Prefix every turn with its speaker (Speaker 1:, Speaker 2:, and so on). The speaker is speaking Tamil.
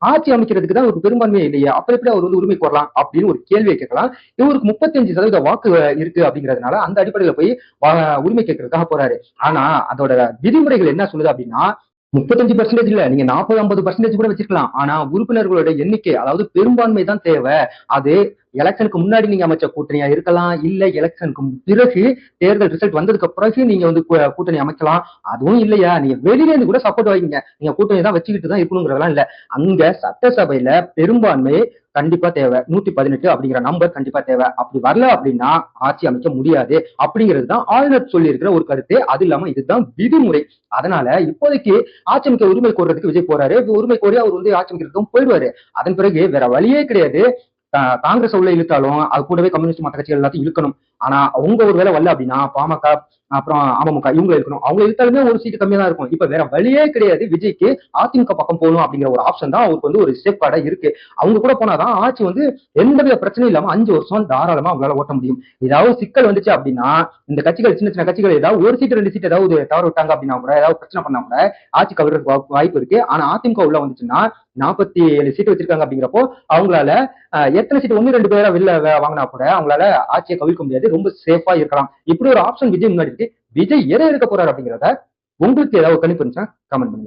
Speaker 1: ஆட்சி அமைக்கிறதுக்கு தான் ஒரு பெரும்பான்மையே இல்லையே, அப்ப எப்படி அவர் வந்து உரிமை கோரலாம் அப்படின்னு ஒரு கேள்வியை கேட்கலாம். இவருக்கு 35% வாக்கு இருக்கு அப்படிங்கிறதுனால அந்த அடிப்படையில போய் உரிமை கேட்கறதுக்காக போறாரு. ஆனா அதோட விதிமுறைகள் என்ன சொல்லுது அப்படின்னா 35% இல்ல, நீங்க 40, 50% கூட வச்சிருக்கலாம். ஆனா உறுப்பினர்களோட எண்ணிக்கை, அதாவது பெரும்பான்மை தான் தேவை. அது எலெக்ஷனுக்கு முன்னாடி நீங்க அமைச்ச கூட்டணியா இருக்கலாம், இல்ல எலெக்ஷனுக்கு பிறகு தேர்தல் ரிசல்ட் வந்ததுக்கு பிறகு நீங்க வந்து கூட்டணி அமைக்கலாம். அதுவும் இல்லையா, நீங்க வெளியில இருந்து கூட சப்போர்ட் வைங்க, நீங்க கூட்டணி தான் வச்சுக்கிட்டு தான் இருக்கணுங்கிறதெல்லாம் இல்ல. அங்க சட்டசபையில பெரும்பான்மை கண்டிப்பா தேவை. 118 அப்படிங்கிற நம்பர் கண்டிப்பா தேவை. அப்படி வரல அப்படின்னா ஆட்சி அமைக்க முடியாது அப்படிங்கிறது தான் ஆளுநர் சொல்லி இருக்கிற ஒரு கருத்து. அது இல்லாம இதுதான் விதிமுறை. அதனால இப்போதைக்கு ஆட்சி அமைக்க உரிமை கோர்றதுக்கு விஜய் போறாரு. உரிமை கோரி அவர் வந்து ஆட்சி அமைக்கிறதுக்கும் போயிடுவாரு. அதன் பிறகு வேற வழியே கிடையாது. காங்கிரஸ் உள்ள இழுத்தாலும் அது கூடவே கம்யூனிஸ்ட் மற்ற கட்சிகள் எல்லாத்தையும் இழுக்கணும். ஆனா அவங்க ஒரு வேலை வரல அப்படின்னா பாமக, அப்புறம் அமமுக இவங்க இருக்கணும். அவங்க இழுத்தாலுமே ஒரு சீட்டு கம்மியா தான் இருக்கும். இப்ப வேற வழியே கிடையாது விஜய்க்கு அதிமுக பக்கம் போகணும் அப்படிங்கிற ஒரு ஆப்ஷன் தான் அவருக்கு வந்து ஒரு சேஃப் கார்டா இருக்கு. அவங்க கூட போனாதான் ஆட்சி வந்து எந்தவித பிரச்சனையும் இல்லாம 5 வருஷம் தாராளமா அவங்களால ஓட்ட முடியும். ஏதாவது சிக்கல் வந்துச்சு அப்படின்னா இந்த கட்சிகள், சின்ன சின்ன கட்சிகள் ஏதாவது ஒரு சீட்டு 2 சீட் ஏதாவது தவற விட்டாங்க அப்படின்னா கூட, ஏதாவது பிரச்சனை பண்ணா கூட ஆட்சி கவர்றதுக்கு வாய்ப்பு இருக்கு. ஆனா அதிமுக உள்ள வந்துச்சுன்னா 47 சீட்டு வச்சிருக்காங்க அப்படிங்கிறப்போ அவங்களால எத்தனை சீட் 1, 2 பேரா வெளில வாங்கினா கூட அவங்களால ஆட்சியை கவிழ்க்க முடியாது. ரொம்ப சேஃபா இருக்கலாம். இப்படி ஒரு ஆப்ஷன் விஜய் முன்னாடி இருக்கு. விஜய் எதை எடுக்க போறாரு அப்படிங்கிறத உங்களுக்கு ஏதாவது கணிப்பு இருந்துச்சுன்னா கமெண்ட் பண்ணுங்க.